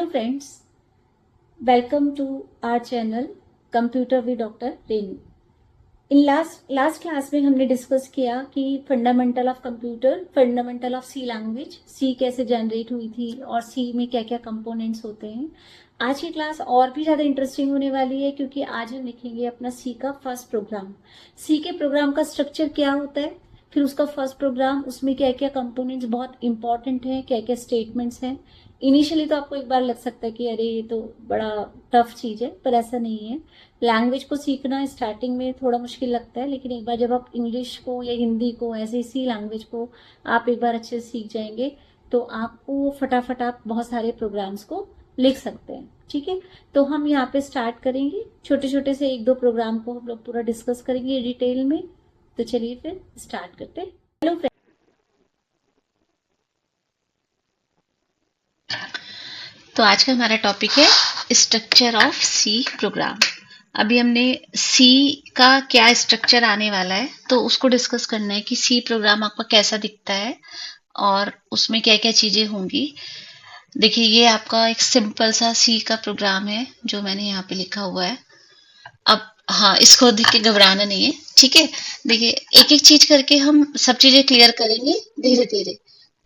Hello friends, welcome to our channel Computer with Dr. Renu. इन last class में हमने discuss किया कि fundamental of computer, fundamental of C language, C कैसे generate हुई थी और सी में क्या क्या कंपोनेंट्स होते हैं। आज की क्लास और भी ज़्यादा इंटरेस्टिंग होने वाली है क्योंकि आज हम लिखेंगे अपना सी का फर्स्ट प्रोग्राम। सी के प्रोग्राम का स्ट्रक्चर क्या होता है, फिर उसका फर्स्ट प्रोग्राम, उसमें क्या क्या कंपोनेंट्स बहुत इंपॉर्टेंट हैं, क्या क्या स्टेटमेंट्स हैं। इनिशियली तो आपको एक बार लग सकता है कि अरे ये तो बड़ा टफ चीज़ है, पर ऐसा नहीं है। लैंग्वेज को सीखना स्टार्टिंग में थोड़ा मुश्किल लगता है, लेकिन एक बार जब आप इंग्लिश को या हिंदी को, ऐसे इसी लैंग्वेज को आप एक बार अच्छे से सीख जाएंगे तो आपको फटाफट आप बहुत सारे प्रोग्राम्स को लिख सकते हैं। ठीक है, तो हम यहाँ पे स्टार्ट करेंगे, छोटे छोटे से एक दो प्रोग्राम को हम लोग पूरा डिस्कस करेंगे डिटेल में। तो चलिए फिर स्टार्ट करते हैं। हेलो फ्रेंड, तो आज का हमारा टॉपिक है स्ट्रक्चर ऑफ सी प्रोग्राम। अभी हमने सी का क्या स्ट्रक्चर आने वाला है तो उसको डिस्कस करना है कि सी प्रोग्राम आपका कैसा दिखता है और उसमें क्या क्या चीजें होंगी। देखिए, ये आपका एक सिंपल सा सी का प्रोग्राम है जो मैंने यहाँ पे लिखा हुआ है। अब हाँ, इसको देख के घबराना नहीं है, ठीक है। देखिए, एक एक चीज करके हम सब चीजें क्लियर करेंगे धीरे धीरे।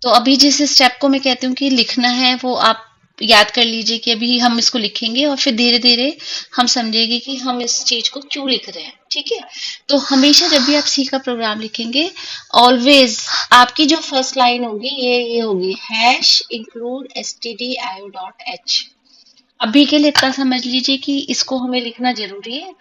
तो अभी जिस स्टेप को मैं कहती हूँ कि लिखना है वो आप याद कर लीजिए कि अभी हम इसको लिखेंगे और फिर धीरे धीरे हम समझेंगे कि हम इस चीज को क्यों लिख रहे हैं। ठीक है, तो हमेशा जब भी आप सी का प्रोग्राम लिखेंगे, ऑलवेज आपकी जो फर्स्ट लाइन होगी ये होगी #include stdio.h। अभी के लिए इतना समझ लीजिए कि इसको हमें लिखना जरूरी है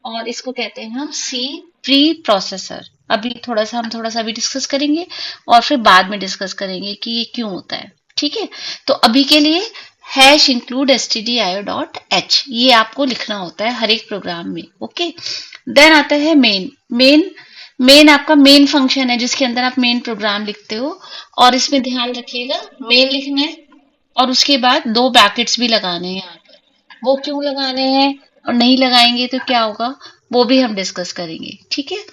और इसको कहते हैं हम सी प्री प्रोसेसर। अभी थोड़ा सा अभी डिस्कस करेंगे और फिर बाद में डिस्कस करेंगे कि ये क्यों होता है। ठीक है, तो अभी के लिए #include stdio.h ये आपको लिखना होता है हर एक प्रोग्राम में। ओके, देन आता है मेन आपका मेन फंक्शन है जिसके अंदर आप मेन प्रोग्राम लिखते हो। और इसमें ध्यान रखिएगा, मेन लिखना है और उसके बाद 2 ब्रैकेट्स भी लगाने हैं यहाँ पर। वो क्यों लगाने हैं और नहीं लगाएंगे तो क्या होगा वो भी हम डिस्कस करेंगे। ठीक है,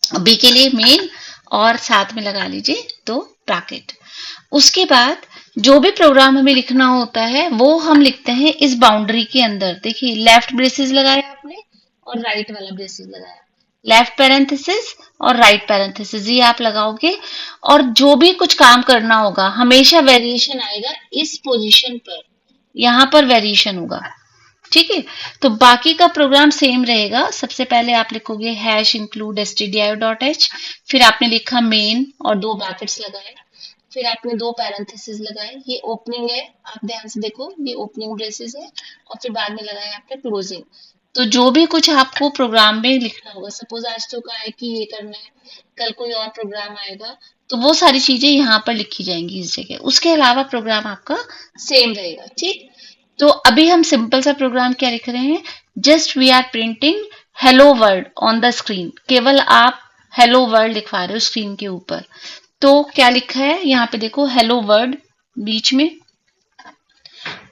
अभी के लिए मेन और साथ में लगा लीजिए 2 ब्रैकेट। उसके बाद जो भी प्रोग्राम हमें लिखना होता है वो हम लिखते हैं इस बाउंड्री के अंदर। देखिए, लेफ्ट ब्रेसेस लगाया आपने और राइट वाला ब्रेसेस लगाया, लेफ्ट पैरेंथेसिस और राइट पैरेंथेसिस ये आप लगाओगे। और जो भी कुछ काम करना होगा हमेशा वेरिएशन आएगा इस पोजीशन पर, यहाँ पर वेरिएशन होगा। ठीक है, तो बाकी का प्रोग्राम सेम रहेगा। सबसे पहले आप लिखोगे #include stdio.h, फिर आपने लिखा मेन और 2 ब्रैकेट्स लगाए, फिर आपने 2 पैरेंथेसिस लगाए। ये ओपनिंग है, आप ध्यान से देखो, ये ओपनिंग ब्रेसेस है और फिर बाद में लगाया आपने क्लोजिंग। तो जो भी कुछ आपको प्रोग्राम में लिखना होगा, सपोज आज तो कहा है कि ये करना है, कल कोई और प्रोग्राम आएगा तो वो सारी चीजें यहाँ पर लिखी जाएंगी इस जगह। उसके अलावा प्रोग्राम आपका सेम रहेगा। ठीक, तो अभी हम सिंपल सा प्रोग्राम क्या लिख रहे हैं, just we are printing hello world on the screen. केवल आप हेलो वर्ल्ड लिखवा रहे हो स्क्रीन के ऊपर। तो क्या लिखा है यहाँ पे देखो, हेलो वर्ल्ड बीच में,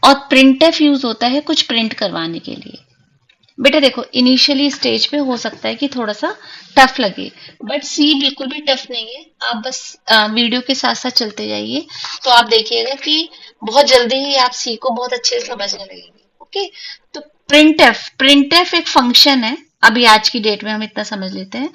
और प्रिंटफ यूज होता है कुछ प्रिंट करवाने के लिए। बेटा देखो, इनिशियली स्टेज पे हो सकता है कि थोड़ा सा टफ लगे, बट सी बिल्कुल भी टफ नहीं है। आप बस वीडियो के साथ साथ चलते जाइए तो आप देखिएगा कि बहुत जल्दी ही आप सी को बहुत अच्छे से समझने लगेंगे। ओके, तो प्रिंटफ एक फंक्शन है। अभी आज की डेट में हम इतना समझ लेते हैं,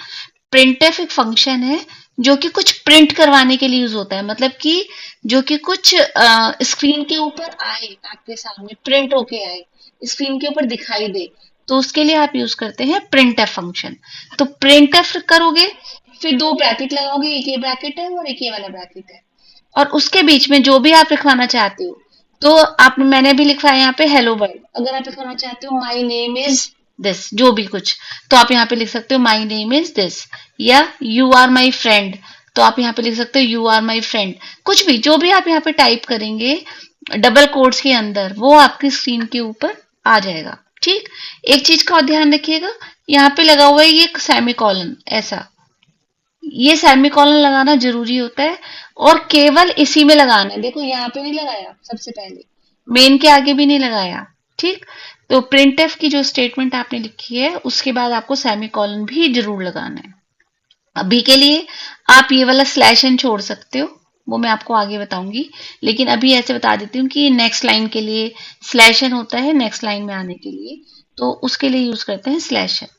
प्रिंटफ एक फंक्शन है जो कि कुछ प्रिंट करवाने के लिए यूज होता है। मतलब कि जो कि कुछ स्क्रीन के ऊपर आए, आपके सामने प्रिंट होके आए, स्क्रीन के ऊपर दिखाई दे, तो उसके लिए आप यूज करते हैं प्रिंटफ फंक्शन। तो प्रिंटफ करोगे, फिर 2 ब्रैकेट लगाओगे, एक ये ब्रैकेट है और एक ये वाला ब्रैकेट है, और उसके बीच में जो भी आप लिखवाना चाहते हो, तो आप मैंने भी लिखवाया यहाँ पे हेलो वर्ल्ड। अगर आप लिखवाना चाहते हो माई नेम इज दिस, जो भी कुछ, तो आप यहाँ पे लिख सकते हो माई नेम इज दिस, या यू आर माई फ्रेंड, तो आप यहाँ पे लिख सकते हो यू आर माई फ्रेंड। कुछ भी, जो भी आप यहाँ पे टाइप करेंगे डबल कोट्स के अंदर, वो आपकी स्क्रीन के ऊपर आ जाएगा। ठीक, एक चीज का ध्यान रखिएगा, यहाँ पे लगा हुआ है ये सेमीकोलन, ऐसा ये सेमीकोलन लगाना जरूरी होता है और केवल इसी में लगाना है। देखो यहाँ पे नहीं लगाया, सबसे पहले मेन के आगे भी नहीं लगाया। ठीक, तो प्रिंटफ की जो स्टेटमेंट आपने लिखी है उसके बाद आपको सेमीकोलन भी जरूर लगाना है। अभी के लिए आप ये वाला /n छोड़ सकते हो, वो मैं आपको आगे बताऊंगी, लेकिन अभी ऐसे बता देती हूँ कि नेक्स्ट लाइन के लिए स्लैश एन होता है, नेक्स्ट लाइन में आने के लिए, तो उसके लिए यूज करते हैं स्लैश एन।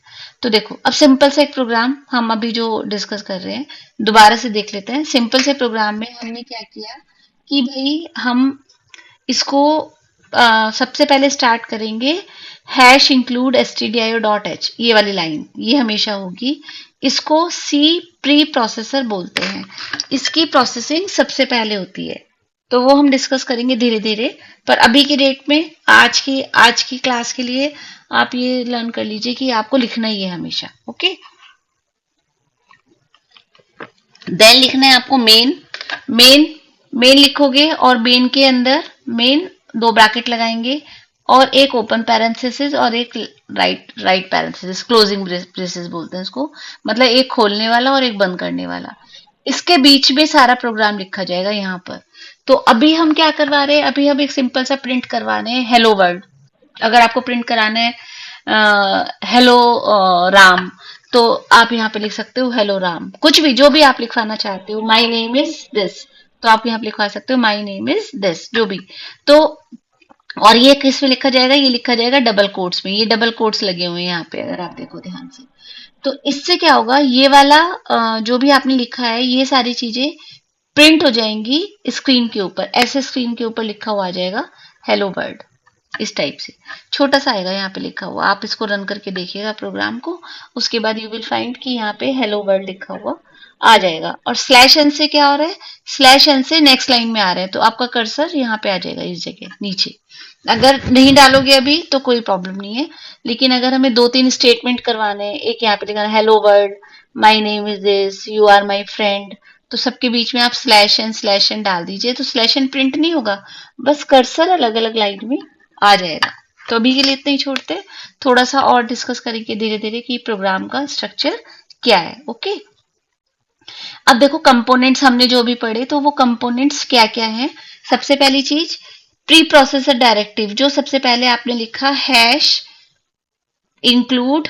तो देखो अब सिंपल से एक प्रोग्राम हम अभी जो डिस्कस कर रहे हैं दोबारा से देख लेते हैं। सिंपल से प्रोग्राम में हमने क्या किया कि भाई हम इसको सबसे पहले स्टार्ट करेंगे hash include stdio dot H, ये वाली लाइन ये हमेशा होगी। इसको सी प्री प्रोसेसर बोलते हैं, इसकी प्रोसेसिंग सबसे पहले होती है। तो वो हम डिस्कस करेंगे धीरे धीरे, पर अभी की डेट में आज की क्लास के लिए आप ये लर्न कर लीजिए कि आपको लिखना ही है हमेशा। ओके, देन लिखना है आपको मेन। मेन मेन लिखोगे और मेन के अंदर मेन दो ब्रैकेट लगाएंगे और एक ओपन पैरेंथेसिस और एक राइट पैरेंथेसिस, क्लोजिंग ब्रेसेस बोलते हैं इसको, मतलब एक खोलने वाला और एक बंद करने वाला। इसके बीच में सारा प्रोग्राम लिखा जाएगा यहाँ पर। तो अभी हम क्या करवा रहे हैं, अभी हम एक सिंपल सा प्रिंट करवा रहे हैं हेलो वर्ल्ड। अगर आपको प्रिंट कराना है हेलो राम, तो आप यहाँ पे लिख सकते हो हेलो राम, कुछ भी जो भी आप लिखवाना चाहते हो। माई नेम इज दिस, तो आप यहाँ पे लिखवा सकते हो माई नेम इज दिस, जो भी। तो और ये किस में लिखा जाएगा, ये लिखा जाएगा डबल कोट्स में, ये डबल कोट्स लगे हुए हैं यहाँ पे अगर आप देखो ध्यान से। तो इससे क्या होगा, ये वाला जो भी आपने लिखा है ये सारी चीजें प्रिंट हो जाएंगी स्क्रीन के ऊपर, ऐसे स्क्रीन के ऊपर लिखा हुआ आ जाएगा हेलो वर्ल्ड, इस टाइप से छोटा सा आएगा यहाँ पे लिखा हुआ। आप इसको रन करके देखिएगा प्रोग्राम को, उसके बाद यू विल फाइंड कि यहाँ पे हेलो वर्ल्ड लिखा हुआ आ जाएगा। और स्लैश एन से क्या हो रहा है, स्लैश एन से नेक्स्ट लाइन में आ रहे हैं, तो आपका कर्सर यहाँ पे आ जाएगा इस जगह नीचे। अगर नहीं डालोगे अभी तो कोई प्रॉब्लम नहीं है, लेकिन अगर हमें 2-3 स्टेटमेंट करवाने हैं, एक यहाँ पे लिखा है hello world, my name is this, you are my friend, तो सबके बीच में आप स्लैश एन डाल दीजिए, तो स्लैश एन प्रिंट नहीं होगा, बस कर्सर अलग अलग लाइन में आ जाएगा। तो अभी के लिए इतना ही छोड़ते हैं, थोड़ा सा और डिस्कस करेंगे धीरे धीरे कि प्रोग्राम का स्ट्रक्चर क्या है। ओके, अब देखो कंपोनेंट्स हमने जो भी पढ़े, तो वो कंपोनेंट्स क्या क्या हैं। सबसे पहली चीज प्री प्रोसेसर डायरेक्टिव, जो सबसे पहले आपने लिखा hash include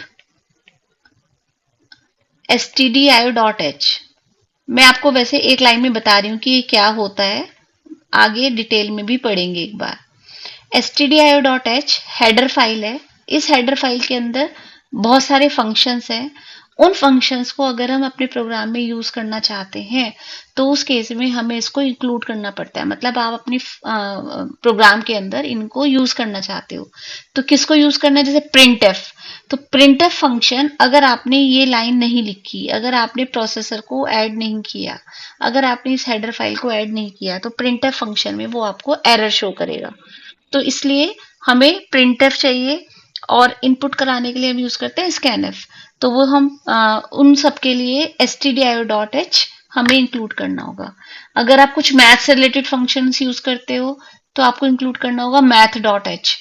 stdio dot H. मैं आपको वैसे एक लाइन में बता रही हूँ कि ये क्या होता है, आगे डिटेल में भी पढ़ेंगे एक बार। stdio dot H header file है, इस हेडर फाइल के अंदर बहुत सारे फंक्शंस हैं। उन फंक्शंस को अगर हम अपने प्रोग्राम में यूज करना चाहते हैं तो उस केस में हमें इसको इंक्लूड करना पड़ता है, मतलब आप अपने प्रोग्राम के अंदर इनको यूज करना चाहते हो तो किसको यूज करना है, जैसे प्रिंट एफ। तो प्रिंट एफ फंक्शन अगर आपने ये लाइन नहीं लिखी, अगर आपने प्रोसेसर को ऐड नहीं किया, अगर आपने इस हेडर फाइल को ऐड नहीं किया, तो प्रिंट एफ फंक्शन में वो आपको एरर शो करेगा। तो इसलिए हमें प्रिंट एफ चाहिए, और इनपुट कराने के लिए हम यूज करते हैं स्कैनएफ। तो वो हम उन सब के लिए stdio डॉट एच हमें इंक्लूड करना होगा। अगर आप कुछ मैथ से रिलेटेड फंक्शंस यूज करते हो तो आपको इंक्लूड करना होगा मैथ डॉट एच।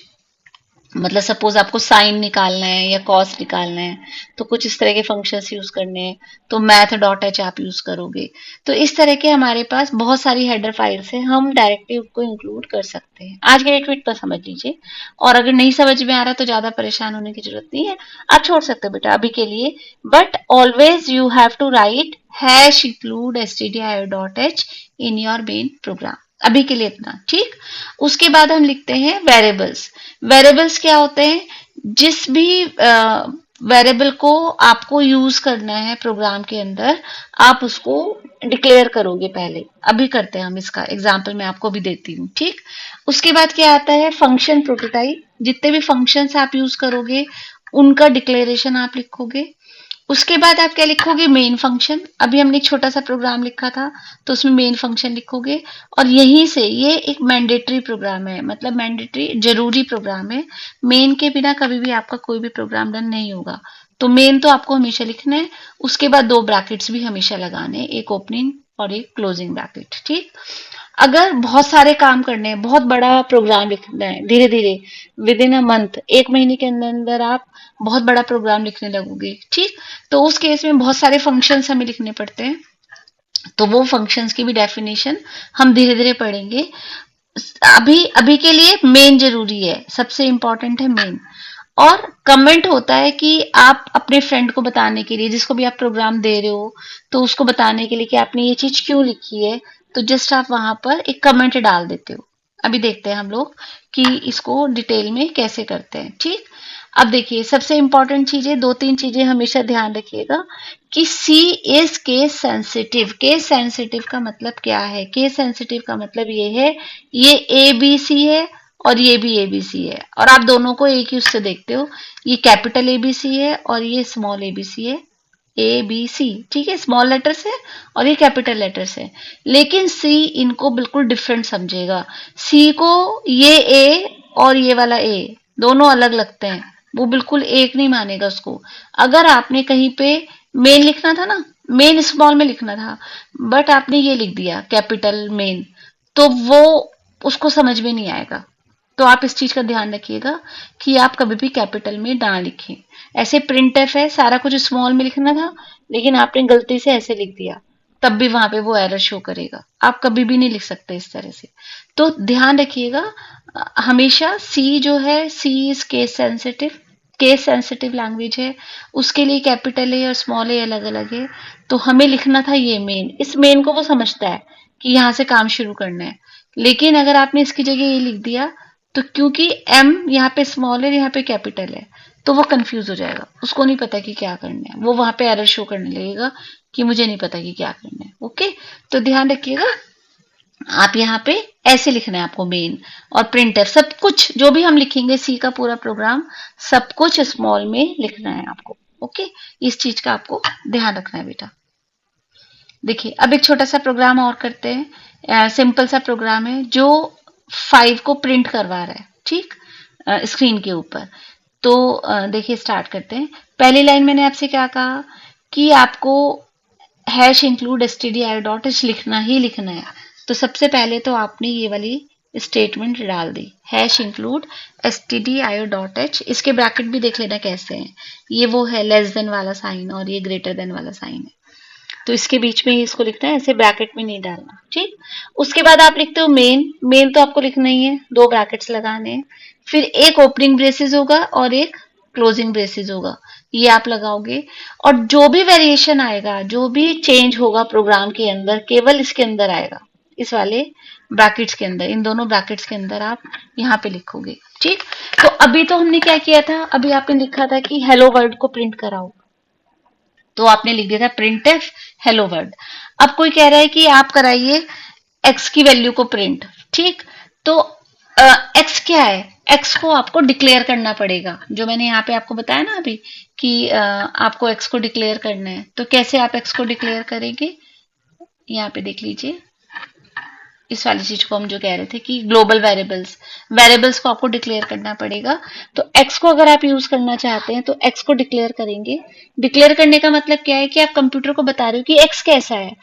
मतलब सपोज आपको साइन निकालना है या कॉस निकालना है, तो कुछ इस तरह के फंक्शंस यूज करने हैं, तो मैथ डॉट एच आप यूज करोगे। तो इस तरह के हमारे पास बहुत सारी हेडर फाइल्स हैं, हम डायरेक्टली उसको इंक्लूड कर सकते हैं। आज के डेट में इतना समझ लीजिए, और अगर नहीं समझ में आ रहा तो ज्यादा परेशान होने की जरूरत नहीं है, आप छोड़ सकते हो बेटा अभी के लिए। But always you have to write hash include stdio dot H in your main program. अभी के लिए इतना ठीक। उसके बाद हम लिखते हैं वेरिएबल्स। वेरिएबल्स क्या होते हैं, जिस भी वेरिएबल को आपको यूज करना है प्रोग्राम के अंदर, आप उसको डिक्लेयर करोगे पहले। अभी करते हैं हम इसका एग्जांपल, मैं आपको भी देती हूँ ठीक। उसके बाद क्या आता है, फंक्शन प्रोटोटाइप। जितने भी फंक्शंस आप यूज करोगे उनका डिक्लेरेशन आप लिखोगे। उसके बाद आप क्या लिखोगे, मेन फंक्शन। अभी हमने एक छोटा सा प्रोग्राम लिखा था तो उसमें मेन फंक्शन लिखोगे, और यहीं से ये एक मैंडेटरी प्रोग्राम है, मतलब मैंडेटरी जरूरी प्रोग्राम है। मेन के बिना कभी भी आपका कोई भी प्रोग्राम रन नहीं होगा, तो मेन तो आपको हमेशा लिखना है। उसके बाद 2 ब्रैकेट्स भी हमेशा लगाने, एक ओपनिंग और एक क्लोजिंग ब्रैकेट ठीक। अगर बहुत सारे काम करने हैं, बहुत बड़ा प्रोग्राम लिखना है, धीरे धीरे विद इन अ मंथ, 1 महीने के अंदर अंदर आप बहुत बड़ा प्रोग्राम लिखने लगोगे ठीक, तो उस केस में बहुत सारे फंक्शंस हमें लिखने पड़ते हैं। तो वो फंक्शंस की भी डेफिनेशन हम धीरे धीरे पढ़ेंगे। अभी अभी के लिए मेन जरूरी है, सबसे इंपॉर्टेंट है मेन। और कमेंट होता है कि आप अपने फ्रेंड को बताने के लिए, जिसको भी आप प्रोग्राम दे रहे हो, तो उसको बताने के लिए कि आपने ये चीज क्यों लिखी है, तो जस्ट आप वहां पर एक कमेंट डाल देते हो। अभी देखते हैं हम लोग कि इसको डिटेल में कैसे करते हैं। ठीक, अब देखिए सबसे इंपॉर्टेंट चीजें, दो तीन चीजें हमेशा ध्यान रखिएगा कि C is case sensitive. Case sensitive का मतलब क्या है? केस सेंसिटिव का मतलब ये है, ये ए बी सी है और ये भी एबीसी है, और आप दोनों को एक ही उससे देखते हो। ये कैपिटल एबीसी है और ये स्मॉल एबीसी है, ए बी सी, ठीक है, स्मॉल लेटर से और ये कैपिटल लेटर से। लेकिन सी इनको बिल्कुल डिफरेंट समझेगा। सी को ये ए और ये वाला ए दोनों अलग लगते हैं, वो बिल्कुल एक नहीं मानेगा उसको। अगर आपने कहीं पे मेन लिखना था ना, मेन स्मॉल में लिखना था, बट आपने ये लिख दिया कैपिटल मेन, तो वो उसको समझ में नहीं आएगा। तो आप इस चीज का ध्यान रखिएगा कि आप कभी भी कैपिटल में ना लिखें। ऐसे प्रिंट एफ है, सारा कुछ स्मॉल में लिखना था लेकिन आपने गलती से ऐसे लिख दिया, तब भी वहां पे वो एरर शो करेगा। आप कभी भी नहीं लिख सकते इस तरह से। तो ध्यान रखिएगा हमेशा सी जो है, C is case sensitive, case sensitive language है, उसके लिए कैपिटल ए और स्मॉल ए अलग अलग है। तो हमें लिखना था ये मेन, इस मेन को वो समझता है कि यहाँ से काम शुरू करना है। लेकिन अगर आपने इसकी जगह ये लिख दिया, तो क्योंकि एम यहाँ पे स्मॉल है, यहाँ पे कैपिटल है, तो वो कंफ्यूज हो जाएगा, उसको नहीं पता कि क्या करना है, वो वहां पे एरर शो करने लगेगा कि मुझे नहीं पता कि क्या करना है। ओके, तो ध्यान रखिएगा आप यहाँ पे ऐसे लिखना है आपको मेन और प्रिंट एफ, सब कुछ जो भी हम लिखेंगे सी का पूरा प्रोग्राम सब कुछ स्मॉल में लिखना है आपको। ओके, इस चीज का आपको ध्यान रखना है बेटा। देखिए अब एक छोटा सा प्रोग्राम और करते हैं, सिंपल सा प्रोग्राम है जो 5 को प्रिंट करवा रहा है, ठीक, स्क्रीन के ऊपर। तो देखिए स्टार्ट करते हैं। पहली लाइन मैंने आपसे क्या कहा कि आपको हैश इंक्लूड stdio.h लिखना ही लिखना है। तो सबसे पहले तो आपने ये वाली स्टेटमेंट डाल दी, हैश इंक्लूड stdio.h। इसके ब्रैकेट भी देख लेना कैसे हैं, ये वो है लेस देन वाला साइन और ये ग्रेटर देन वाला साइन है, तो इसके बीच में ही इसको लिखना है, ऐसे ब्रैकेट में नहीं डालना। ठीक, उसके बाद आप लिखते हो मेन, मेन तो आपको लिखना ही है, 2 ब्रैकेट्स लगाने हैं, फिर एक ओपनिंग ब्रेसेस होगा और एक क्लोजिंग ब्रेसेस होगा, ये आप लगाओगे। और जो भी वेरिएशन आएगा, जो भी चेंज होगा प्रोग्राम के अंदर, केवल इसके अंदर आएगा, इस वाले ब्रैकेट्स के अंदर, इन दोनों ब्रैकेट्स के अंदर आप यहाँ पे लिखोगे। ठीक, तो अभी तो हमने क्या किया था, अभी आपने लिखा था कि हेलो वर्ल्ड को प्रिंट कराओ, तो आपने लिख दिया था प्रिंट एफ हेलो वर्ल्ड। अब कोई कह रहा है कि आप कराइए एक्स की वैल्यू को प्रिंट। ठीक, तो एक्स क्या है, एक्स को आपको डिक्लेयर करना पड़ेगा, जो मैंने यहाँ पे आपको बताया ना अभी कि आपको एक्स को डिक्लेयर करना है। तो कैसे आप एक्स को डिक्लेयर करेंगे, यहाँ पे देख लीजिए, इस वाली चीज को हम जो कह रहे थे कि ग्लोबल वेरिएबल्स, वेरिएबल्स को आपको डिक्लेयर करना पड़ेगा। तो एक्स को अगर आप यूज करना चाहते हैं तो एक्स को डिक्लेयर करेंगे। डिक्लेयर करने का मतलब क्या है कि आप कंप्यूटर को बता रहे हो कि एक्स कैसा है।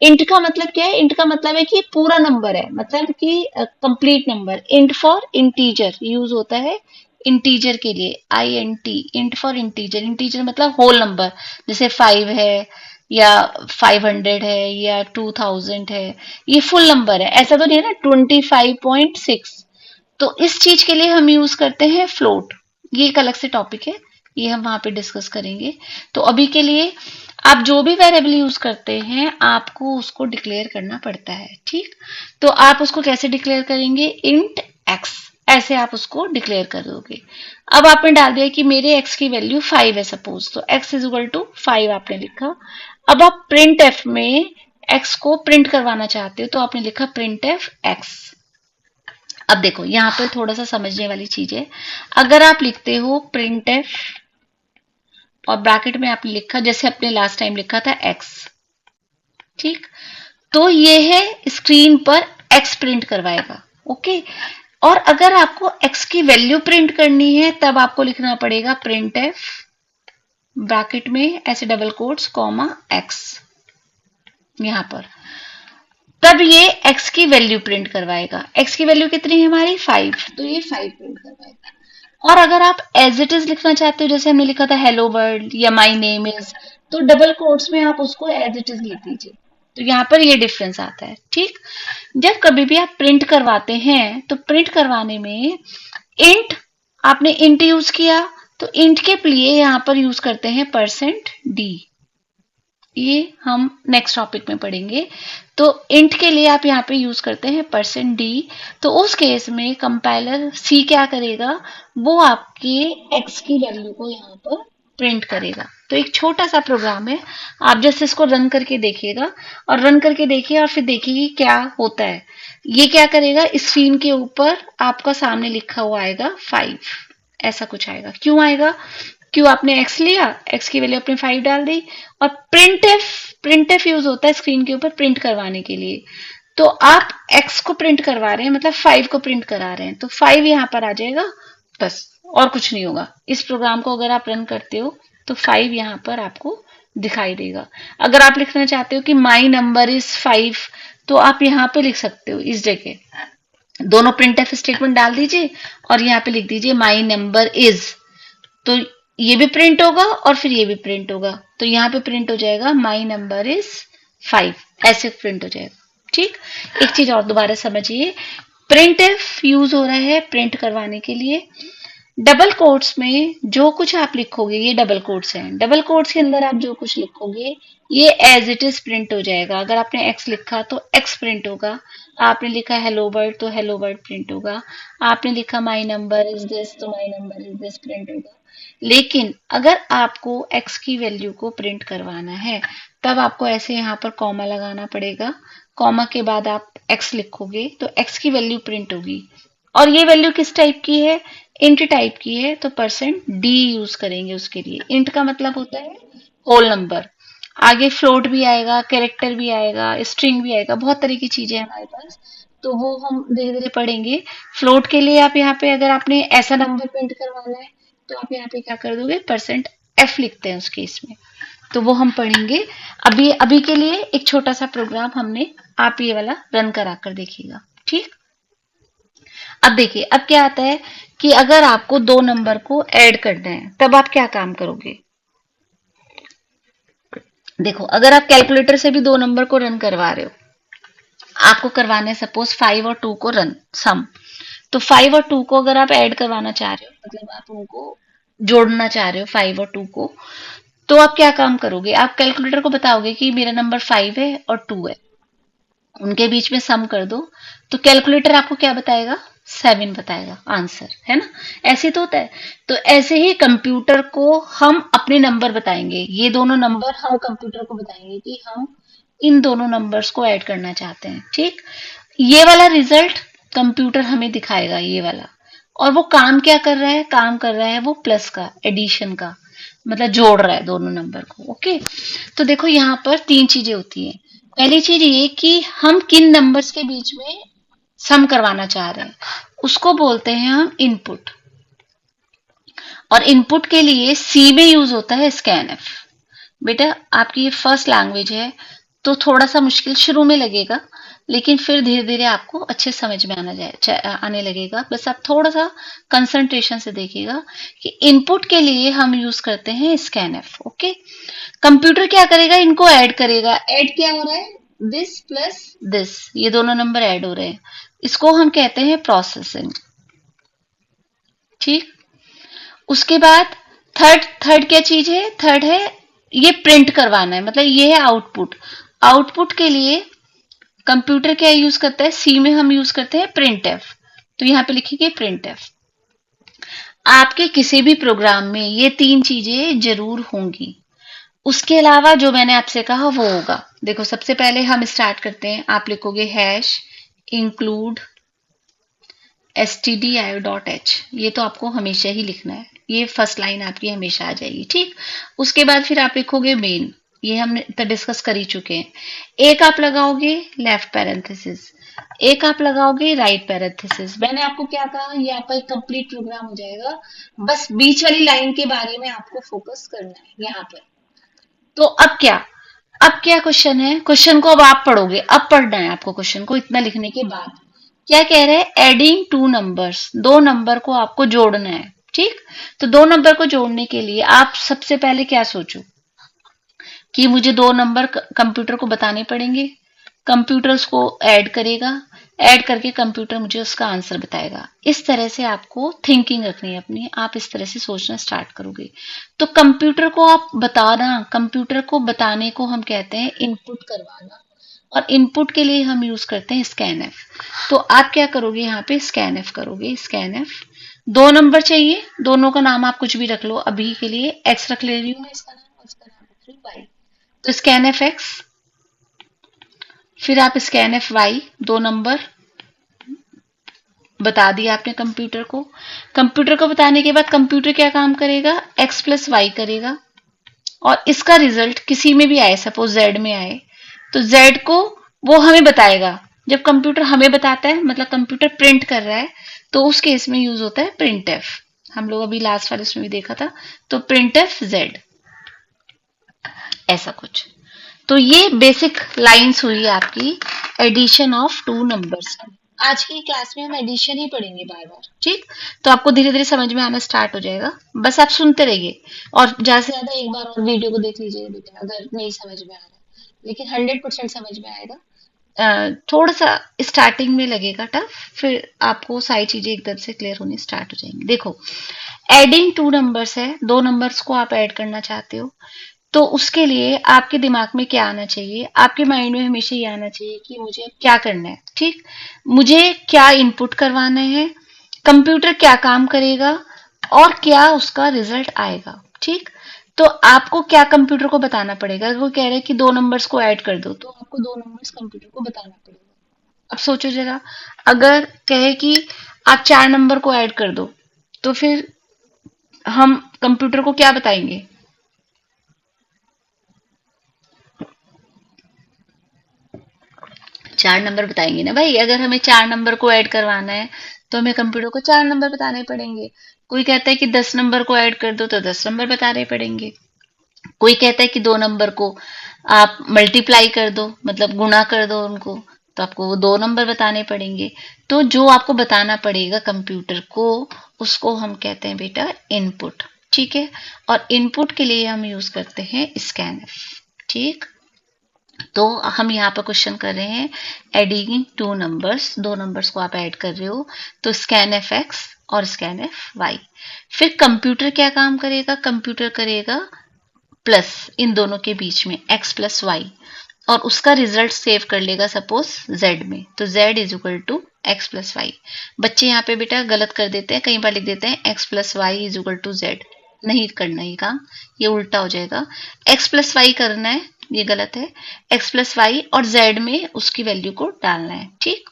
इंट का मतलब क्या है, इंट का मतलब है कि पूरा नंबर है, मतलब कि complete number. Int for integer use होता है इंटीजर के लिए, INT, int for integer. Integer मतलब होल नंबर, जैसे 5 है या 500 है या 2000 है, ये फुल नंबर है, ऐसा तो नहीं है ना 25.6। तो इस चीज के लिए हम यूज करते हैं फ्लोट, ये एक अलग से टॉपिक है, ये हम वहां पे डिस्कस करेंगे। तो अभी के लिए आप जो भी वेरिएबल यूज करते हैं आपको उसको डिक्लेयर करना पड़ता है। ठीक, तो आप उसको कैसे डिक्लेयर करेंगे, इंट एक्स, ऐसे आप उसको डिक्लेयर कर दोगे। अब आपने डाल दिया कि मेरे x की वैल्यू 5 है सपोज, तो x इज इक्वल टू 5 आपने लिखा। अब आप प्रिंट एफ में x को प्रिंट करवाना चाहते हो, तो आपने लिखा प्रिंट एफ x। अब देखो यहाँ पर थोड़ा सा समझने वाली चीज है, अगर आप लिखते हो प्रिंट एफ और ब्रैकेट में आपने लिखा जैसे अपने लास्ट टाइम लिखा था x, ठीक, तो ये है स्क्रीन पर x प्रिंट करवाएगा। ओके, और अगर आपको x की वैल्यू प्रिंट करनी है तब आपको लिखना पड़ेगा प्रिंट एफ ब्रैकेट में ऐसे डबल कोट्स कॉमा x, यहां पर, तब ये x की वैल्यू प्रिंट करवाएगा। x की वैल्यू कितनी है हमारी 5, तो ये 5 प्रिंट करवाएगा। और अगर आप एज इट इज लिखना चाहते हो, जैसे हमने लिखा था हेलो वर्ल्ड या माय नेम इज, तो डबल कोट्स में आप उसको एज इट इज लिख दीजिए। तो यहाँ पर ये डिफरेंस आता है। ठीक, जब कभी भी आप प्रिंट करवाते हैं तो प्रिंट करवाने में इंट, आपने इंट यूज किया तो इंट के लिए यहाँ पर यूज करते हैं %d, ये हम नेक्स्ट टॉपिक में पढ़ेंगे। तो इंट के लिए आप यहाँ पे यूज करते हैं %d। तो उस केस में कंपाइलर सी क्या करेगा, वो आपके x की वैल्यू को यहाँ पर प्रिंट करेगा। तो एक छोटा सा प्रोग्राम है, आप जस्ट इसको रन करके देखिएगा, और रन करके देखिए और फिर देखिए कि क्या होता है। ये क्या करेगा, स्क्रीन के ऊपर आपका सामने लिखा हुआ आएगा 5, ऐसा कुछ आएगा। क्यों आएगा, क्यों आपने x लिया, x की वैल्यू आपने 5 डाल दी, और प्रिंट एफ यूज होता है स्क्रीन के ऊपर प्रिंट करवाने के लिए। तो आप x को प्रिंट करवा रहे हैं, मतलब 5 को प्रिंट करा रहे हैं, तो 5 यहाँ पर आ जाएगा, बस और कुछ नहीं होगा। इस प्रोग्राम को अगर आप रन करते हो तो 5 यहाँ पर आपको दिखाई देगा। अगर आप लिखना चाहते हो कि माई नंबर इज 5, तो आप यहाँ पे लिख सकते हो, इस जगह दोनों प्रिंट एफ स्टेटमेंट डाल दीजिए और यहाँ पे लिख दीजिए माई नंबर इज। तो ये भी प्रिंट होगा और फिर ये भी प्रिंट होगा। तो यहाँ पे प्रिंट हो जाएगा माई नंबर इज 5, ऐसे प्रिंट हो जाएगा। ठीक, एक चीज और दोबारा समझिए, प्रिंट एफ यूज हो रहा है प्रिंट करवाने के लिए। डबल कोट्स में जो कुछ आप लिखोगे, ये डबल कोट्स हैं, डबल कोट्स के अंदर आप जो कुछ लिखोगे ये एज इट इज प्रिंट हो जाएगा। अगर आपने एक्स लिखा तो एक्स प्रिंट होगा, आपने लिखा हेलो वर्ड तो हेलो वर्ड प्रिंट होगा, आपने लिखा माई नंबर इज दिस तो my number is this print होगा। लेकिन अगर आपको x की वैल्यू को प्रिंट करवाना है, तब आपको ऐसे यहाँ पर कॉमा लगाना पड़ेगा। कॉमा के बाद आप x लिखोगे तो x की वैल्यू प्रिंट होगी। और ये वैल्यू किस टाइप की है, इंट टाइप की है, तो %d यूज करेंगे उसके लिए। इंट का मतलब होता है होल नंबर। आगे फ्लोट भी आएगा, कैरेक्टर भी आएगा, स्ट्रिंग भी आएगा, बहुत तरह की चीजें हैं हमारे पास, तो वो हम धीरे धीरे पढ़ेंगे। फ्लोट के लिए आप यहाँ पे अगर आपने ऐसा नंबर प्रिंट करवाना है तो आप यहाँ पे क्या कर दोगे, %f लिखते हैं उस केस में, तो वो हम पढ़ेंगे। अभी अभी के लिए एक छोटा सा प्रोग्राम हमने, आप ये वाला रन करा कर देखिएगा। ठीक, अब देखिए अब क्या आता है कि अगर आपको दो नंबर को ऐड करना है तब आप क्या काम करोगे। देखो, अगर आप कैलकुलेटर से भी दो नंबर को रन करवा रहे हो, आपको करवाना है सपोज 5 और 2 को रन सम, तो 5 और 2 को अगर आप ऐड करवाना चाह रहे हो, मतलब आप उनको जोड़ना चाह रहे हो 5 और 2 को, तो आप क्या काम करोगे, आप कैलकुलेटर को बताओगे कि मेरा नंबर 5 है और 2 है, उनके बीच में सम कर दो, तो कैलकुलेटर आपको क्या बताएगा, 7 बताएगा आंसर, है ना। ऐसे तो होता है। तो ऐसे ही कंप्यूटर को हम अपने नंबर बताएंगे, ये दोनों नंबर हम कंप्यूटर को बताएंगे कि हम इन दोनों नंबर्स को ऐड करना चाहते हैं। ठीक, ये वाला रिजल्ट कंप्यूटर हमें दिखाएगा, ये वाला। और वो काम क्या कर रहा है, काम कर रहा है वो प्लस का, एडिशन का, मतलब जोड़ रहा है दोनों नंबर को। ओके, तो देखो यहाँ पर तीन चीजें होती हैं। पहली चीज ये कि हम किन नंबर्स के बीच में सम करवाना चाह रहे हैं, उसको बोलते हैं हम इनपुट। और इनपुट के लिए सी में यूज होता है स्कैनएफ। बेटा आपकी ये फर्स्ट लैंग्वेज है तो थोड़ा सा मुश्किल शुरू में लगेगा, लेकिन फिर धीरे धीरे आपको अच्छे समझ में आने लगेगा। बस आप थोड़ा सा कंसंट्रेशन से देखिएगा कि इनपुट के लिए हम यूज करते हैं स्कैनएफ। ओके, कंप्यूटर क्या करेगा, इनको ऐड करेगा। ऐड क्या हो रहा है, दिस प्लस दिस, ये दोनों नंबर ऐड हो रहे हैं, इसको हम कहते हैं प्रोसेसिंग। ठीक, उसके बाद थर्ड क्या चीज है, थर्ड है ये प्रिंट करवाना है, मतलब ये है आउटपुट। आउटपुट के लिए कंप्यूटर क्या यूज करता है, सी में हम यूज करते हैं प्रिंट एफ, तो यहाँ पे लिखेंगे प्रिंट एफ। आपके किसी भी प्रोग्राम में ये तीन चीजें जरूर होंगी। उसके अलावा जो मैंने आपसे कहा वो होगा। देखो सबसे पहले हम स्टार्ट करते हैं, आप लिखोगे हैश इंक्लूड stdio.h, ये तो आपको हमेशा ही लिखना है, ये फर्स्ट लाइन आपकी हमेशा आ जाएगी। ठीक, उसके बाद फिर आप लिखोगे मेन, ये हमने तो डिस्कस कर ही चुके हैं। एक आप लगाओगे लेफ्ट पैरेंथेसिस, एक आप लगाओगे राइट पैरेंथेसिस। मैंने आपको क्या कहा, ये आपका एक कंप्लीट प्रोग्राम हो जाएगा, बस बीच वाली लाइन के बारे में आपको फोकस करना है यहाँ पर। तो अब क्या क्वेश्चन है, क्वेश्चन को अब आप पढ़ोगे, अब पढ़ना है आपको क्वेश्चन को। इतना लिखने के बाद क्या कह रहे हैं, एडिंग टू नंबर्स, दो नंबर को आपको जोड़ना है। ठीक, तो दो नंबर को जोड़ने के लिए आप सबसे पहले क्या सोचो कि मुझे दो नंबर कंप्यूटर को बताने पड़ेंगे, कंप्यूटर उसको ऐड करेगा, ऐड करके कंप्यूटर मुझे उसका आंसर बताएगा। इस तरह से आपको थिंकिंग रखनी है अपनी, आप इस तरह से सोचना स्टार्ट करोगे। तो कंप्यूटर को आप बताना, कंप्यूटर को बताने को हम कहते हैं इनपुट करवाना, और इनपुट के लिए हम यूज करते हैं स्कैन एफ। तो आप क्या करोगे, यहाँ पे स्कैन एफ करोगे। स्कैन एफ, 2 नंबर चाहिए, दोनों का नाम आप कुछ भी रख लो, अभी के लिए एक्स रख ले रही हूँ मैं, इसका नाम और इसका नाम रख रही हूँ वाई। तो स्कैन एफ एक्स, फिर आप स्कैन एफ वाई, 2 नंबर बता दिया आपने कंप्यूटर को। कंप्यूटर को बताने के बाद कंप्यूटर क्या काम करेगा, एक्स प्लस वाई करेगा, और इसका रिजल्ट किसी में भी आए, सपोज जेड में आए, तो जेड को वो हमें बताएगा। जब कंप्यूटर हमें बताता है मतलब कंप्यूटर प्रिंट कर रहा है, तो उस केस में यूज होता है प्रिंट एफ। हम लोग अभी लास्ट वाले उसमें भी देखा था, तो प्रिंट एफ जेड, ऐसा कुछ। तो ये बेसिक लाइंस हुई आपकी एडिशन ऑफ 2 नंबर्स। आज की क्लास में हम एडिशन ही पढ़ेंगे बार बार, ठीक। तो आपको धीरे धीरे समझ में आना स्टार्ट हो जाएगा, बस आप सुनते रहिए, और ज्यादा से ज्यादा एक बार और वीडियो को देख लीजिए बेटा, अगर नहीं समझ में आ रहा, लेकिन 100% समझ में आएगा। थोड़ा सा स्टार्टिंग में लगेगा टफ, फिर आपको सारी चीजें एकदम से क्लियर होनी स्टार्ट हो जाएंगी। देखो, एडिंग 2 नंबर्स है, 2 नंबर्स को आप ऐड करना चाहते हो, तो उसके लिए आपके दिमाग में क्या आना चाहिए, आपके माइंड में हमेशा ये आना चाहिए कि मुझे क्या करना है, ठीक। मुझे क्या इनपुट करवाना है, कंप्यूटर क्या काम करेगा, और क्या उसका रिजल्ट आएगा, ठीक। तो आपको क्या कंप्यूटर को बताना पड़ेगा। अगर वो कह रहे हैं कि 2 नंबर्स को ऐड कर दो, तो आपको 2 नंबर्स कंप्यूटर को बताना पड़ेगा। अब सोचो जरा, अगर कहे कि आप 4 नंबर को ऐड कर दो, तो फिर हम कंप्यूटर को क्या बताएंगे। 4 नंबर बताएंगे ना भाई। अगर हमें 4 नंबर को ऐड करवाना है, तो हमें कंप्यूटर को 4 नंबर बताने पड़ेंगे। कोई कहता है कि 10 नंबर को ऐड कर दो, तो 10 नंबर बताने पड़ेंगे। कोई कहता है कि 2 नंबर को आप मल्टीप्लाई कर दो, मतलब गुणा कर दो उनको, तो आपको वो 2 नंबर बताने पड़ेंगे। तो जो आपको बताना पड़ेगा कंप्यूटर को, उसको हम कहते हैं बेटा इनपुट, ठीक है। और इनपुट के लिए हम यूज करते हैं स्कैनफ, ठीक। तो हम यहाँ पर क्वेश्चन कर रहे हैं एडिंग 2 नंबर्स, 2 नंबर्स को आप ऐड कर रहे हो, तो स्कैन एफ एक्स और स्कैन एफ वाई। फिर कंप्यूटर क्या काम करेगा, कंप्यूटर करेगा प्लस इन दोनों के बीच में x प्लस वाई, और उसका रिजल्ट सेव कर लेगा सपोज z में, तो z is equal to x plus y. बच्चे यहाँ पे बेटा गलत कर देते हैं, कई बार लिख देते हैं x plus y is equal to z। नहीं करना ये काम, ये उल्टा हो जाएगा। x प्लस वाई करना है, ये गलत है। x प्लस वाई और z में उसकी वैल्यू को डालना है, ठीक।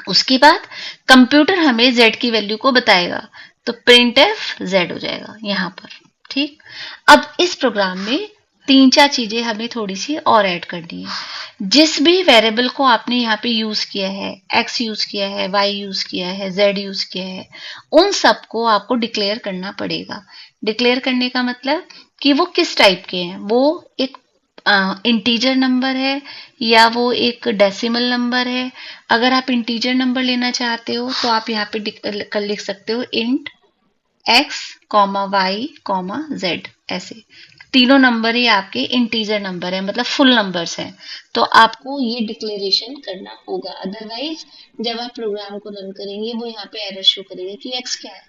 उसके बाद कंप्यूटर हमें z की वैल्यू को बताएगा, तो प्रिंट एफ z हो जाएगा यहाँ पर, ठीक। अब इस प्रोग्राम में 3-4 चीजें हमें थोड़ी सी और ऐड करनी है। जिस भी वेरिएबल को आपने यहाँ पे यूज किया है, x यूज किया है, y यूज किया है, z यूज किया है, उन सबको आपको डिक्लेयर करना पड़ेगा। डिक्लेयर करने का मतलब कि वो किस टाइप के हैं, वो एक इंटीजर नंबर है या वो एक डेसिमल नंबर है। अगर आप इंटीजर नंबर लेना चाहते हो, तो आप यहाँ पे लिख सकते हो इंट x, y, z, ऐसे तीनों नंबर ही आपके इंटीजर नंबर है, मतलब फुल नंबर्स हैं। तो आपको ये डिक्लेरेशन करना होगा, अदरवाइज जब आप प्रोग्राम को रन करेंगे, वो यहाँ पे एरर शो करेगा कि x क्या है,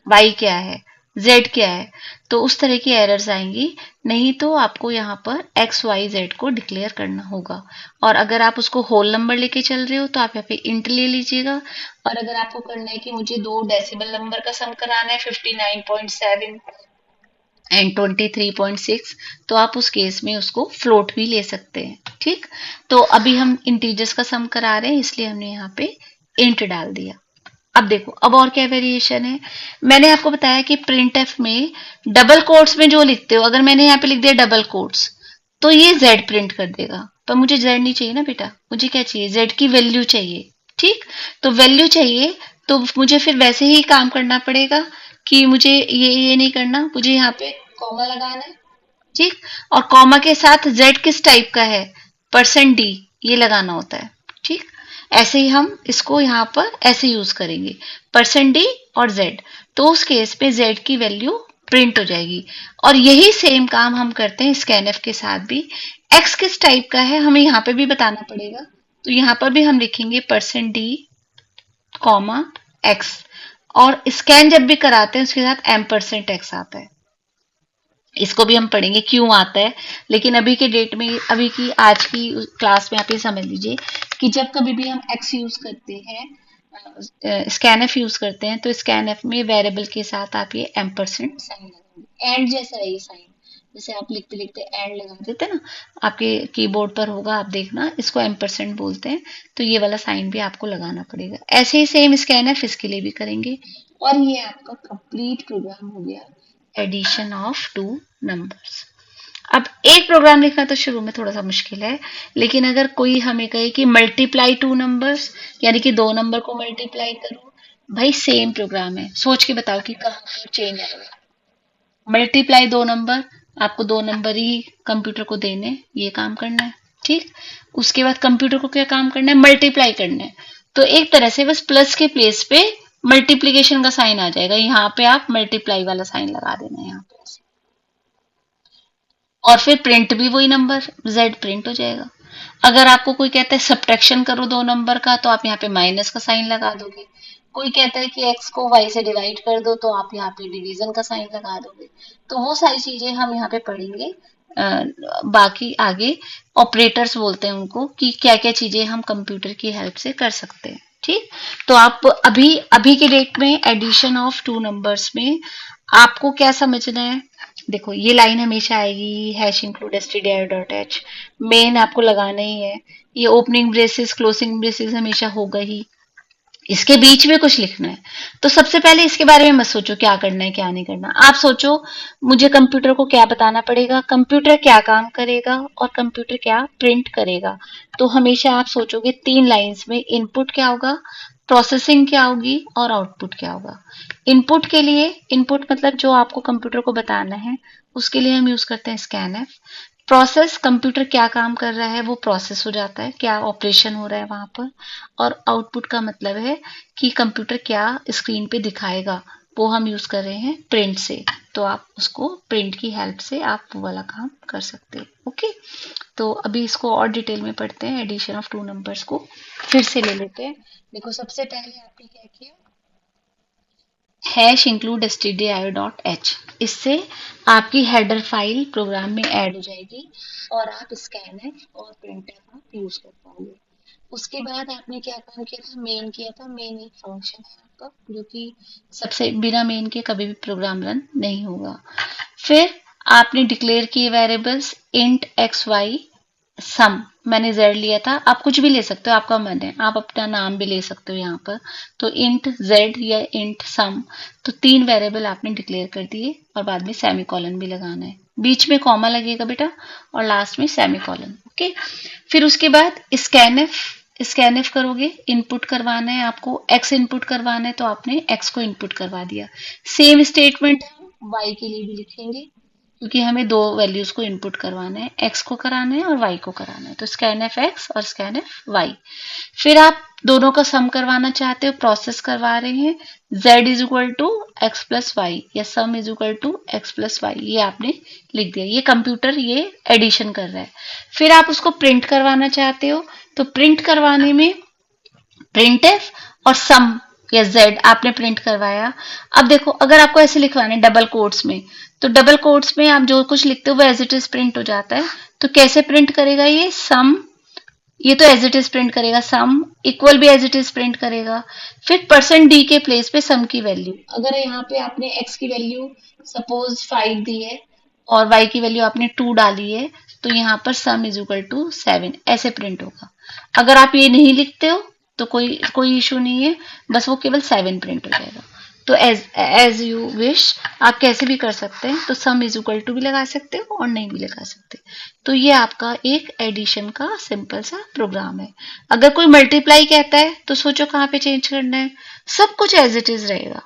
y क्या है, z क्या है, तो उस तरह की एरर्स आएंगी। नहीं तो आपको यहाँ पर x, y, z को डिक्लेयर करना होगा। और अगर आप उसको होल नंबर लेके चल रहे हो, तो आप यहाँ पे इंट ले लीजिएगा। और अगर आपको करना है कि मुझे 2 डेसिमल नंबर का सम कराना है, 59.7 एंड 23.6, तो आप उस केस में उसको फ्लोट भी ले सकते हैं, ठीक। तो अभी हम इंटीजर्स का सम करा रहे हैं, इसलिए हमने यहाँ पे इंट डाल दिया। अब देखो, अब और क्या वेरिएशन है। मैंने आपको बताया कि प्रिंट एफ में डबल कोट्स में जो लिखते हो, अगर मैंने यहाँ पे लिख दिया डबल कोट्स, तो ये z प्रिंट कर देगा। पर मुझे z नहीं चाहिए ना बेटा, मुझे क्या चाहिए, z की वैल्यू चाहिए, ठीक। तो वैल्यू चाहिए, तो मुझे फिर वैसे ही काम करना पड़ेगा कि मुझे ये नहीं करना, मुझे यहाँ पे कॉमा लगाना है, ठीक। और कॉमा के साथ z किस टाइप का है, %d, ये लगाना होता है, ठीक। ऐसे ही हम इसको यहाँ पर ऐसे यूज करेंगे, %d और z। तो उस केस पे z की वैल्यू प्रिंट हो जाएगी। और यही सेम काम हम करते हैं स्कैनएफ के साथ भी। x किस टाइप का है हमें यहाँ पे भी बताना पड़ेगा, तो यहाँ पर भी हम लिखेंगे %d, x। और स्कैन जब भी कराते हैं उसके साथ %x आता है, इसको भी हम पढ़ेंगे क्यों आता है। लेकिन अभी के डेट में, अभी की आज की क्लास में आप ये समझ लीजिए कि जब कभी भी हम एक्स यूज करते हैं, स्कैन एफ यूज करते हैं, तो स्कैन एफ में वेरिएबल के साथ आप ये एम्परसेंड साइन लगाएंगे। एंड जैसा है ये साइन, जैसे आप लिखते लिखते एंड लगा देते हैं ना, आपके कीबोर्ड पर होगा, आप देखना, इसको एम्परसेंड बोलते हैं। तो ये वाला साइन भी आपको लगाना पड़ेगा। ऐसे ही सेम स्कैन एफ इसके लिए भी करेंगे। और ये आपका कंप्लीट प्रोग्राम हो गया, एडिशन ऑफ टू नंबर्स। अब एक प्रोग्राम लिखना तो शुरू में थोड़ा सा मुश्किल है, लेकिन अगर कोई हमें कहे कि मल्टीप्लाई टू नंबर्स, यानी कि दो नंबर को मल्टीप्लाई करो, भाई सेम प्रोग्राम है, सोच के बताओ कि कहाँ पर चेंज आएगा। मल्टीप्लाई दो नंबर, आपको दो नंबर ही कंप्यूटर को देने, ये काम करना है, ठीक। उसके बाद कंप्यूटर को क्या काम करना है, मल्टीप्लाई करना है। तो एक तरह से बस प्लस के प्लेस पे मल्टीप्लीकेशन का साइन आ जाएगा, यहाँ पे आप मल्टीप्लाई वाला साइन लगा देना है यहाँ पे, और फिर प्रिंट भी वही नंबर z प्रिंट हो जाएगा। अगर आपको कोई कहता है सब्ट्रैक्शन करो दो नंबर का, तो आप यहाँ पे माइनस का साइन लगा दोगे। कोई कहता है कि x को y से डिवाइड कर दो, तो आप यहाँ पे डिवीजन का साइन लगा दोगे। तो वो सारी चीजें हम यहाँ पे पढ़ेंगे। बाकी आगे ऑपरेटर्स बोलते हैं उनको, कि क्या क्या चीजें हम कंप्यूटर की हेल्प से कर सकते हैं, ठीक। तो आप अभी अभी के डेट में एडिशन ऑफ टू नंबर्स में आपको क्या समझना है, देखो ये लाइन हमेशा आएगी, hash include stdio dot H, main आपको लगाना ही है। ये ओपनिंग ब्रेसेस क्लोजिंग ब्रेसेस हमेशा होगा ही। इसके बीच में कुछ लिखना है, तो सबसे पहले इसके बारे में मत सोचो क्या करना है क्या नहीं करना। आप सोचो मुझे कंप्यूटर को क्या बताना पड़ेगा, कंप्यूटर क्या काम करेगा, और कंप्यूटर क्या प्रिंट करेगा। तो हमेशा आप सोचोगे तीन लाइंस में, इनपुट क्या होगा, प्रोसेसिंग क्या होगी, और आउटपुट क्या होगा। इनपुट के लिए, इनपुट मतलब जो आपको कंप्यूटर को बताना है, उसके लिए हम यूज करते हैं स्कैन एफ। प्रोसेस, कंप्यूटर क्या काम कर रहा है वो प्रोसेस हो जाता है, क्या ऑपरेशन हो रहा है वहां पर। और आउटपुट का मतलब है कि कंप्यूटर क्या स्क्रीन पे दिखाएगा, वो हम यूज कर रहे हैं प्रिंट से। तो आप उसको प्रिंट की हेल्प से आप वो वाला काम कर सकते हैं, ओके। तो अभी इसको और डिटेल में पढ़ते हैं, एडिशन ऑफ टू नंबर्स को फिर से ले लेते हैं। देखो सबसे पहले आपने क्या किया, hash include stdio dot H, इससे आपकी हेडर फाइल प्रोग्राम में ऐड हो जाएगी, और आप स्कैनर और प्रिंटर आप यूज कर पाओगे। उसके बाद आपने क्या काम किया था, मेन किया था। मेन एक फंक्शन है आपका, जो कि सबसे बिना मेन के कभी भी प्रोग्राम रन नहीं होगा। फिर आपने डिक्लेयर किए वेरिएबल्स इंट एक्स वाई सम, मैंने जेड लिया था, आप कुछ भी ले सकते हो, आपका मन है, आप अपना नाम भी ले सकते हो यहाँ पर। तो इंट जेड या इंट सम, तो तीन वेरिएबल आपने डिक्लेयर कर दिए, और बाद में सेमीकोलन भी लगाना है, बीच में कॉमा लगेगा बेटा, और लास्ट में सेमीकोलन, ओके। फिर उसके बाद स्कैनएफ करोगे, इनपुट करवाना है आपको, एक्स इनपुट करवाना है, तो आपने एक्स को इनपुट करवा दिया। सेम स्टेटमेंट हम वाई के लिए भी लिखेंगे, क्योंकि हमें दो वैल्यूज को इनपुट करवाना है, एक्स को कराना है और वाई को कराना है। तो स्कैन एफ एक्स और स्कैन एफ वाई। फिर आप दोनों का सम करवाना चाहते हो, प्रोसेस करवा रहे हैं, z is equal to x plus y या sum is equal to x plus y, ये आपने लिख दिया। ये कंप्यूटर ये एडिशन कर रहा है। फिर आप उसको प्रिंट करवाना चाहते हो, तो प्रिंट करवाने में प्रिंट एफ और सम या जेड आपने प्रिंट करवाया। अब देखो अगर आपको ऐसे लिखवाना है डबल कोट्स में, तो डबल कोट्स में आप जो कुछ लिखते हो वो एज इट इज प्रिंट हो जाता है। तो कैसे प्रिंट करेगा ये सम, ये तो एज इट इज प्रिंट करेगा, सम इक्वल भी एज इट इज प्रिंट करेगा। फिर परसेंट डी के प्लेस पे सम की वैल्यू, अगर यहाँ पे आपने एक्स की वैल्यू सपोज 5 दी है और वाई की वैल्यू आपने 2 डाली है, तो यहाँ पर सम इज इक्वल टू 7 ऐसे प्रिंट होगा। अगर आप ये नहीं लिखते हो तो कोई कोई इशू नहीं है, बस वो केवल 7 प्रिंट हो जाएगा। तो एज यू विश, आप कैसे भी कर सकते हैं। तो सम इज इक्वल टू भी लगा सकते हो और नहीं भी लगा सकते। तो ये आपका एक एडिशन का सिंपल सा प्रोग्राम है। अगर कोई मल्टीप्लाई कहता है तो सोचो कहाँ पे चेंज करना है, सब कुछ एज इट इज रहेगा,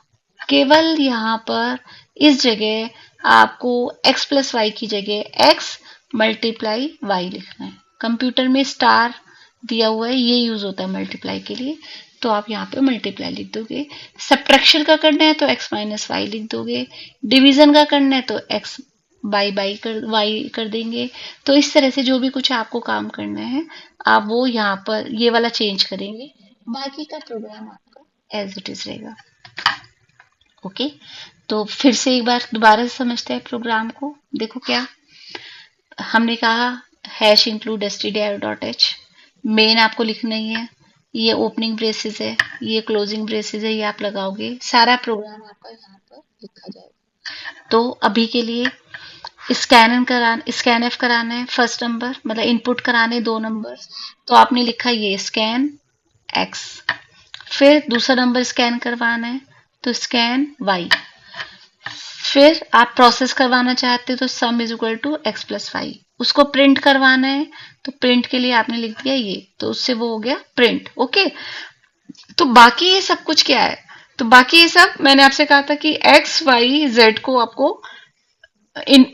केवल यहाँ पर इस जगह आपको x प्लस वाई की जगह x मल्टीप्लाई वाई लिखना है। कंप्यूटर में स्टार दिया हुआ है, ये यूज होता है मल्टीप्लाई के लिए, तो आप यहाँ पे मल्टीप्लाई लिख दोगे। सब्ट्रैक्शन का करना है तो x माइनस वाई लिख दोगे। डिवीजन का करना है तो x बाई कर वाई कर देंगे। तो इस तरह से जो भी कुछ आपको काम करना है आप वो यहाँ पर ये वाला चेंज करेंगे, बाकी का प्रोग्राम आपका एज इट इज रहेगा। ओके, तो फिर से एक बार दोबारा से समझते हैं प्रोग्राम को। देखो क्या हमने कहा, हैश इंक्लूड stdio.h, मेन आपको लिखना ही है, ये ओपनिंग ब्रेसेस है, ये क्लोजिंग ब्रेसेस है, ये आप लगाओगे, सारा प्रोग्राम आपका यहाँ पर लिखा जाएगा। तो अभी के लिए स्कैन एफ कराना है फर्स्ट नंबर, मतलब इनपुट कराने 2 नंबर, तो आपने लिखा ये स्कैन एक्स। फिर दूसरा नंबर स्कैन करवाना है तो स्कैन वाई। फिर आप प्रोसेस करवाना चाहते हो तो sum is equal to x plus y. उसको प्रिंट करवाना है तो प्रिंट के लिए आपने लिख दिया ये, तो उससे वो हो गया प्रिंट। ओके, तो बाकी ये सब कुछ क्या है, तो बाकी ये सब मैंने आपसे कहा था कि एक्स वाई जेड को आपको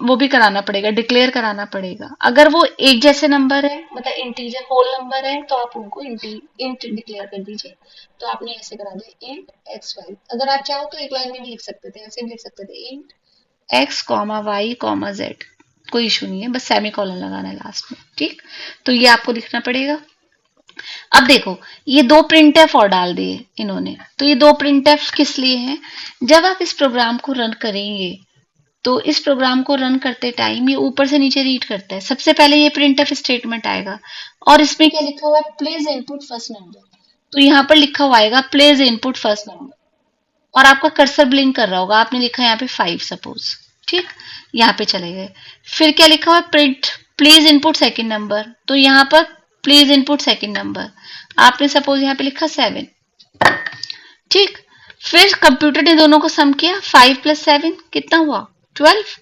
वो भी कराना पड़ेगा, डिक्लेयर कराना पड़ेगा। अगर वो एक जैसे नंबर है, मतलब इंटीजर होल नंबर है, तो आप उनको इंट डिक्लेयर कर दीजिए। तो आपने ऐसे करा दिया इंट एक्स वाई। अगर आप चाहो तो एक लाइन में भी लिख सकते थे, ऐसे भी लिख सकते थे int x comma y comma z, कोई इशू नहीं है, बस सेमी कॉलन लगाना है लास्ट में। ठीक, तो ये आपको लिखना पड़ेगा। अब देखो ये 2 प्रिंटफ और डाल दिए इन्होंने, तो ये 2 प्रिंटफ किस लिए हैं, जब आप इस प्रोग्राम को रन करेंगे तो इस प्रोग्राम को रन करते टाइम ये ऊपर से नीचे रीड करता है। सबसे पहले ये प्रिंटफ स्टेटमेंट आएगा और इसमें क्या लिखा हुआ है, प्लीज इनपुट फर्स्ट नंबर। तो यहाँ पर लिखा हुआ आएगा प्लीज इनपुट फर्स्ट नंबर, और आपका कर्सर ब्लिंक कर रहा होगा, आपने लिखा है यहाँ पे 5 सपोज। ठीक, यहाँ पे चले गए। फिर क्या लिखा हुआ है, print please input second number, तो यहाँ पर प्लीज इनपुट सेकंड नंबर, आपने सपोज यहाँ पे लिखा 7। ठीक, फिर कंप्यूटर ने दोनों को सम किया, 5 + 7 कितना हुआ 12।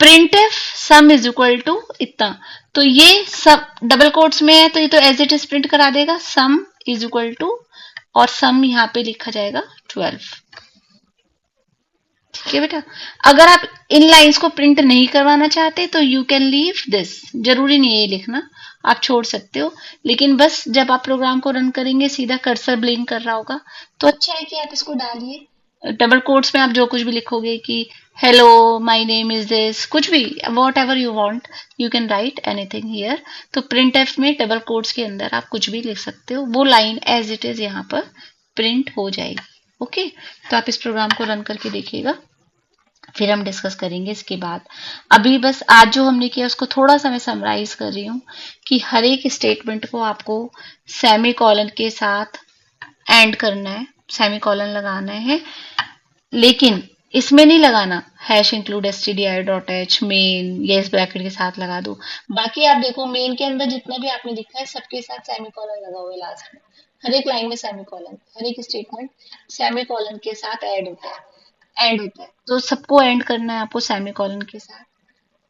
Print f sum is equal to इतना, तो ये सब डबल कोट्स में है तो ये तो एज इट इज प्रिंट करा देगा, सम इज इक्वल टू, और सम यहाँ पे लिखा जाएगा 12। ठीक है बेटा, अगर आप इन लाइंस को प्रिंट नहीं करवाना चाहते तो यू कैन लीव दिस, जरूरी नहीं है ये लिखना, आप छोड़ सकते हो, लेकिन बस जब आप प्रोग्राम को रन करेंगे सीधा कर्सर ब्लिंक कर रहा होगा, तो अच्छा है कि आप इसको डालिए। डबल कोट्स में आप जो कुछ भी लिखोगे कि hello my name is this, कुछ भी what ever you want you can write anything here. तो प्रिंट एफ में डबल कोट्स के अंदर आप कुछ भी लिख सकते हो, वो लाइन एज इट इज यहाँ पर प्रिंट हो जाएगी। ओके, तो आप इस प्रोग्राम को रन करके देखिएगा, फिर हम डिस्कस करेंगे इसके बाद। अभी बस आज जो हमने किया उसको थोड़ा सा मैं समराइज कर रही हूँ कि हर एक स्टेटमेंट को आपको सेमी कॉलन के साथ एंड करना है, सेमी कॉलन लगाना है, लेकिन इसमें नहीं लगाना हैश इंक्लूड stdio.h मेन, ये इस ब्रैकेट के साथ लगा दो। बाकी आप देखो मेन के अंदर जितना भी आपने लिखा है सबके साथ सेमी कॉलन लगा हुआ है लास्ट में, हर एक लाइन में सेमी कॉलन, हर एक स्टेटमेंट सेमी कॉलन के साथ ऐड होता है, तो सबको एंड करना है आपको सेमी कॉलन के साथ।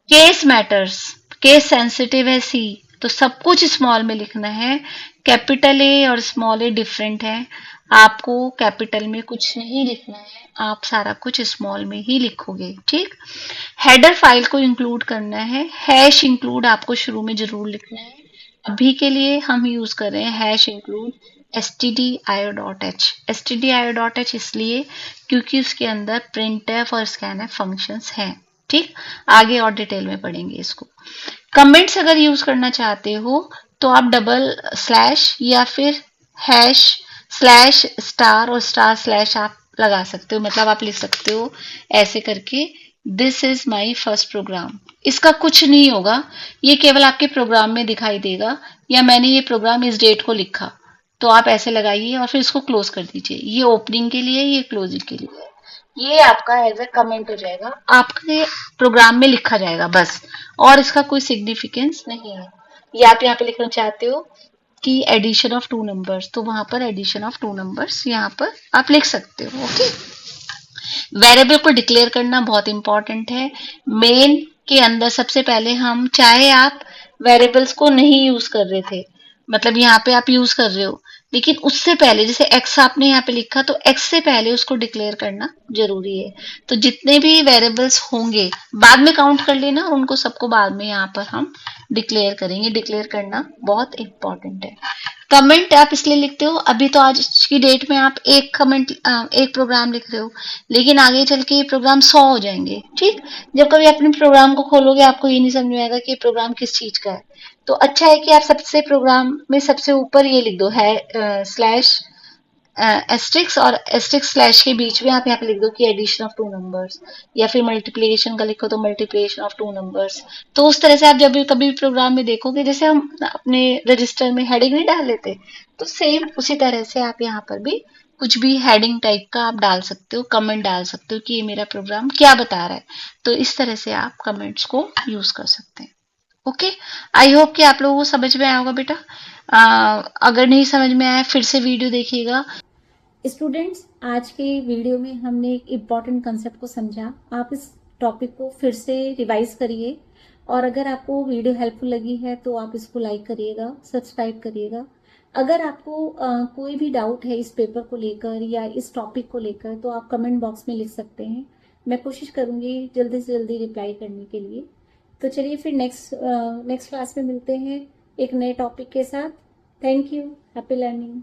केस मैटर्स, केस सेंसिटिव है सी, तो सब कुछ स्मॉल में लिखना है। कैपिटल ए और स्मॉल ए डिफरेंट है, आपको कैपिटल में कुछ नहीं लिखना है, आप सारा कुछ स्मॉल में ही लिखोगे। ठीक, हेडर फाइल को इंक्लूड करना है, हैश इंक्लूड आपको शुरू में जरूर लिखना है। अभी के लिए हम यूज कर रहे हैं हैश इंक्लूड stdio.h। stdio.h इसलिए क्योंकि उसके अंदर printf और scanf फंक्शंस हैं। ठीक, आगे और डिटेल में पढ़ेंगे इसको। कमेंट्स अगर यूज करना चाहते हो तो आप डबल स्लैश या फिर हैश स्लैश स्टार और स्टार स्लैश आप लगा सकते हो, मतलब आप लिख सकते हो ऐसे करके, this is my first program. इसका कुछ नहीं होगा, ये केवल आपके प्रोग्राम में दिखाई देगा, या मैंने ये प्रोग्राम इस डेट को लिखा, तो आप ऐसे लगाइए और फिर इसको क्लोज कर दीजिए। ये ओपनिंग के लिए, ये क्लोजिंग के लिए, ये आपका एज ए कमेंट हो जाएगा, आपके प्रोग्राम में लिखा जाएगा बस, और इसका कोई सिग्निफिकेंस नहीं है। या आप यहाँ पे लिखना चाहते हो कि एडिशन ऑफ 2 नंबर्स, तो वहां पर एडिशन ऑफ 2 नंबर्स यहाँ पर आप लिख सकते हो। ओके, वेरिएबल को डिक्लेयर करना बहुत इंपॉर्टेंट है। मेन के अंदर सबसे पहले हम, चाहे आप वेरिएबल्स को नहीं यूज कर रहे थे, मतलब यहाँ पे आप यूज कर रहे हो, लेकिन उससे पहले जैसे एक्स आपने यहाँ पे लिखा, तो एक्स से पहले उसको डिक्लेयर करना जरूरी है। तो जितने भी वेरिएबल्स होंगे बाद में काउंट कर लेना, और उनको सबको बाद में यहाँ पर हम डिक्लेयर करेंगे। डिक्लेयर करना बहुत इंपॉर्टेंट है। कमेंट आप इसलिए लिखते हो, अभी तो आज की डेट में आप एक कमेंट, एक प्रोग्राम लिख रहे हो, लेकिन आगे चल के ये प्रोग्राम 100 हो जाएंगे। ठीक, जब कभी अपने प्रोग्राम को खोलोगे आपको ये नहीं समझ में आएगा कि ये प्रोग्राम किस चीज का है। तो अच्छा है कि आप सबसे प्रोग्राम में सबसे ऊपर ये लिख दो है स्लैश एस्ट्रिक्स और एस्ट्रिक्स स्लैश के बीच में आप यहाँ पे लिख दो कि एडिशन ऑफ टू नंबर्स, या फिर मल्टीप्लिकेशन का लिखो तो मल्टीप्लिकेशन ऑफ टू नंबर्स। तो उस तरह से आप जब भी कभी प्रोग्राम में देखोगे, जैसे हम अपने रजिस्टर में हेडिंग नहीं डाल लेते, तो सेम उसी तरह से आप यहाँ पर भी कुछ भी हेडिंग टाइप का आप डाल सकते हो, कमेंट डाल सकते हो कि ये मेरा प्रोग्राम क्या बता रहा है। तो इस तरह से आप कमेंट्स को यूज कर सकते हैं। ओके, आई होप कि आप लोगों को समझ में आया होगा बेटा। अगर नहीं समझ में आया फिर से वीडियो देखिएगा। स्टूडेंट्स, आज के वीडियो में हमने एक इम्पॉर्टेंट कंसेप्ट को समझा। आप इस टॉपिक को फिर से रिवाइज करिए, और अगर आपको वीडियो हेल्पफुल लगी है तो आप इसको लाइक करिएगा, सब्सक्राइब करिएगा। अगर आपको कोई भी डाउट है इस पेपर को लेकर या इस टॉपिक को लेकर, तो आप कमेंट बॉक्स में लिख सकते हैं। मैं कोशिश करूंगी जल्दी से जल्दी रिप्लाई करने के लिए। तो चलिए फिर नेक्स्ट क्लास में मिलते हैं एक नए टॉपिक के साथ। Thank you. Happy learning.